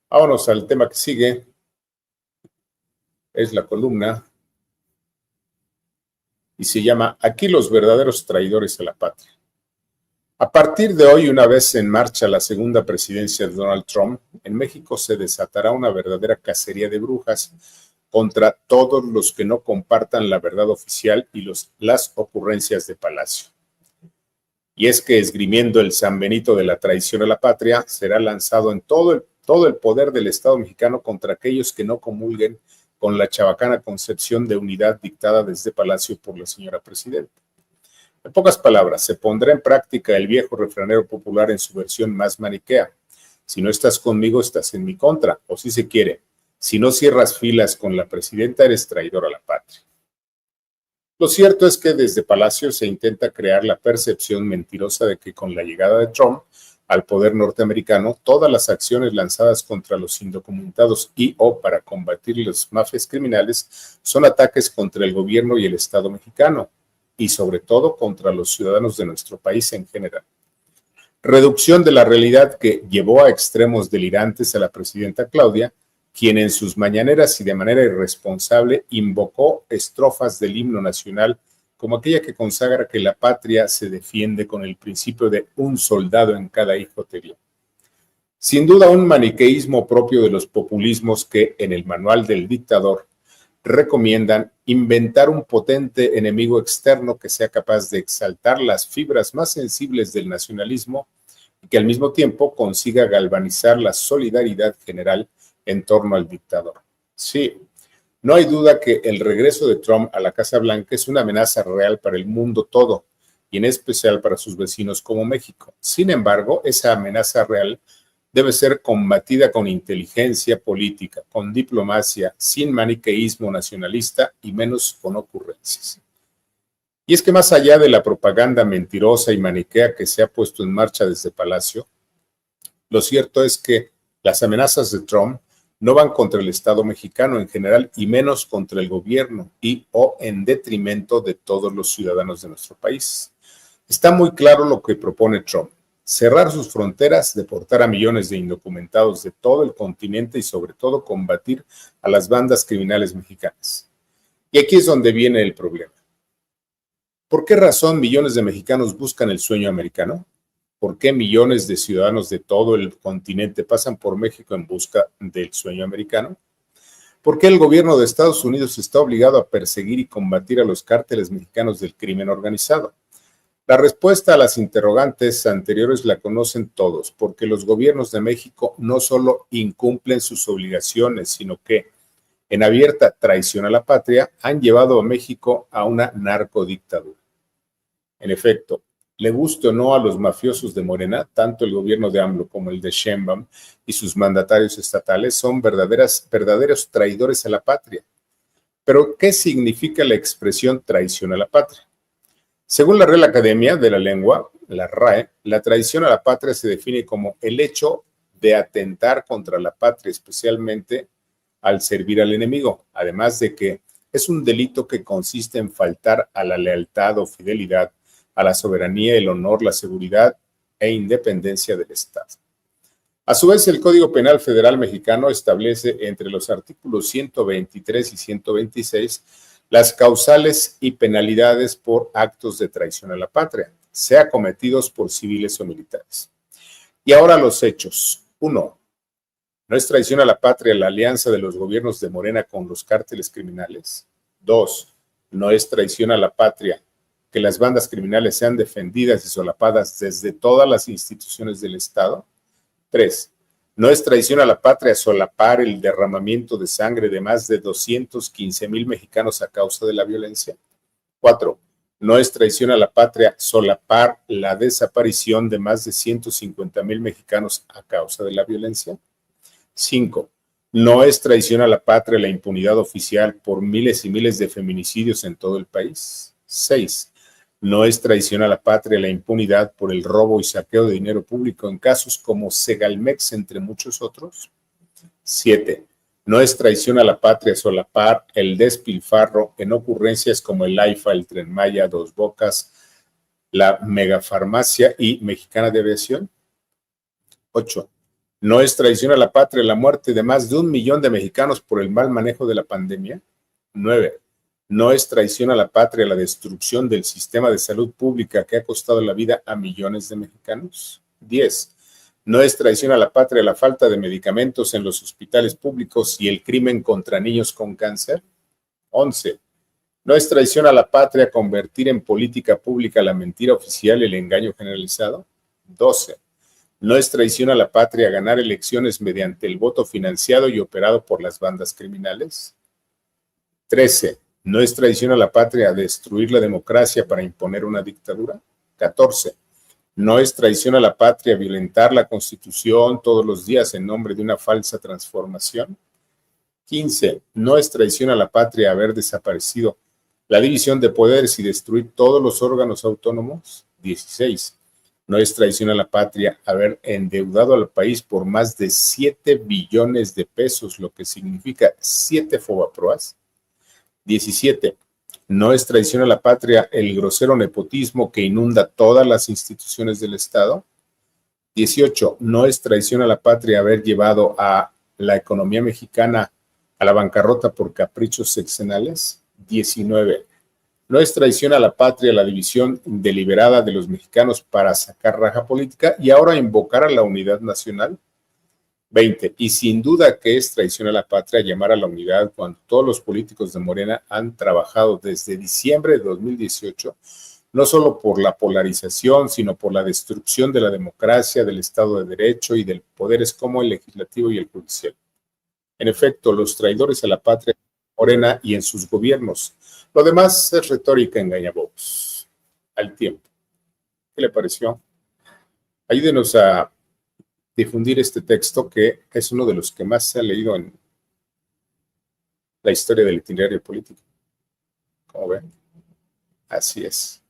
Vámonos al tema que sigue. Es la columna y se llama Aquí los verdaderos traidores a la patria. A partir de hoy, una vez en marcha la segunda presidencia de Donald Trump, en México se desatará una verdadera cacería de brujas contra todos los que no compartan la verdad oficial y las ocurrencias de Palacio. Y es que esgrimiendo el San Benito de la traición a la patria, será lanzado en todo el poder del Estado mexicano contra aquellos que no comulguen con la chabacana concepción de unidad dictada desde Palacio por la señora presidenta. En pocas palabras, se pondrá en práctica el viejo refranero popular en su versión más maniquea. Si no estás conmigo, estás en mi contra, o si se quiere, si no cierras filas con la presidenta, eres traidor a la patria. Lo cierto es que desde Palacio se intenta crear la percepción mentirosa de que con la llegada de Trump al poder norteamericano, todas las acciones lanzadas contra los indocumentados y o para combatir las mafias criminales son ataques contra el gobierno y el Estado mexicano, y sobre todo contra los ciudadanos de nuestro país en general. Reducción de la realidad que llevó a extremos delirantes a la presidenta Claudia, quien en sus mañaneras y de manera irresponsable invocó estrofas del himno nacional como aquella que consagra que la patria se defiende con el principio de un soldado en cada hijo te dio. Sin duda un maniqueísmo propio de los populismos que en el manual del dictador recomiendan inventar un potente enemigo externo que sea capaz de exaltar las fibras más sensibles del nacionalismo y que al mismo tiempo consiga galvanizar la solidaridad general en torno al dictador. Sí, no hay duda que el regreso de Trump a la Casa Blanca es una amenaza real para el mundo todo, y en especial para sus vecinos como México. Sin embargo, esa amenaza real debe ser combatida con inteligencia política, con diplomacia, sin maniqueísmo nacionalista y menos con ocurrencias. Y es que más allá de la propaganda mentirosa y maniquea que se ha puesto en marcha desde Palacio, lo cierto es que las amenazas de Trump no van contra el Estado mexicano en general y menos contra el gobierno y o en detrimento de todos los ciudadanos de nuestro país. Está muy claro lo que propone Trump: cerrar sus fronteras, deportar a millones de indocumentados de todo el continente y sobre todo combatir a las bandas criminales mexicanas. Y aquí es donde viene el problema. ¿Por qué razón millones de mexicanos buscan el sueño americano? ¿Por qué millones de ciudadanos de todo el continente pasan por México en busca del sueño americano? ¿Por qué el gobierno de Estados Unidos está obligado a perseguir y combatir a los cárteles mexicanos del crimen organizado? La respuesta a las interrogantes anteriores la conocen todos, porque los gobiernos de México no solo incumplen sus obligaciones, sino que, en abierta traición a la patria, han llevado a México a una narcodictadura. En efecto, le guste o no a los mafiosos de Morena, tanto el gobierno de AMLO como el de Sheinbaum y sus mandatarios estatales son verdaderos traidores a la patria. Pero, ¿qué significa la expresión traición a la patria? Según la Real Academia de la Lengua, la RAE, la traición a la patria se define como el hecho de atentar contra la patria, especialmente al servir al enemigo, además de que es un delito que consiste en faltar a la lealtad o fidelidad a la soberanía, el honor, la seguridad e independencia del Estado. A su vez, el Código Penal Federal Mexicano establece entre los artículos 123 y 126 las causales y penalidades por actos de traición a la patria, sea cometidos por civiles o militares. Y ahora los hechos. 1. ¿No es traición a la patria la alianza de los gobiernos de Morena con los cárteles criminales? 2. ¿No es traición a la patria que las bandas criminales sean defendidas y solapadas desde todas las instituciones del Estado? 3. ¿No es traición a la patria solapar el derramamiento de sangre de más de 215,000 mexicanos a causa de la violencia? 4. ¿No es traición a la patria solapar la desaparición de más de 150,000 mexicanos a causa de la violencia? 5. ¿No es traición a la patria la impunidad oficial por miles y miles de feminicidios en todo el país? 6. ¿No es traición a la patria la impunidad por el robo y saqueo de dinero público en casos como Segalmex, entre muchos otros? 7. ¿No es traición a la patria solapar el despilfarro en ocurrencias como el AIFA, el Tren Maya, Dos Bocas, la Megafarmacia y Mexicana de Aviación? 8. ¿No es traición a la patria la muerte de más de 1 millón de mexicanos por el mal manejo de la pandemia? 9. ¿No es traición a la patria la destrucción del sistema de salud pública que ha costado la vida a millones de mexicanos? 10. ¿No es traición a la patria la falta de medicamentos en los hospitales públicos y el crimen contra niños con cáncer? 11. ¿No es traición a la patria convertir en política pública la mentira oficial y el engaño generalizado? 12. ¿No es traición a la patria ganar elecciones mediante el voto financiado y operado por las bandas criminales? 13. ¿No es traición a la patria destruir la democracia para imponer una dictadura? 14. ¿No es traición a la patria violentar la Constitución todos los días en nombre de una falsa transformación? 15. ¿No es traición a la patria haber desaparecido la división de poderes y destruir todos los órganos autónomos? 16. ¿No es traición a la patria haber endeudado al país por más de 7 billones de pesos, lo que significa 7 Fobaproas? 17. ¿No es traición a la patria el grosero nepotismo que inunda todas las instituciones del Estado? 18. ¿No es traición a la patria haber llevado a la economía mexicana a la bancarrota por caprichos sexenales? 19. ¿No es traición a la patria la división deliberada de los mexicanos para sacar raja política y ahora invocar a la unidad nacional? 20. Y sin duda que es traición a la patria llamar a la unidad cuando todos los políticos de Morena han trabajado desde diciembre de 2018, no solo por la polarización, sino por la destrucción de la democracia, del Estado de Derecho y del poderes como el legislativo y el judicial. En efecto, los traidores a la patria Morena y en sus gobiernos. Lo demás es retórica engañabobos. Al tiempo. ¿Qué le pareció? Ayúdenos a difundir este texto que es uno de los que más se ha leído en la historia del itinerario político. ¿Cómo ven? Así es.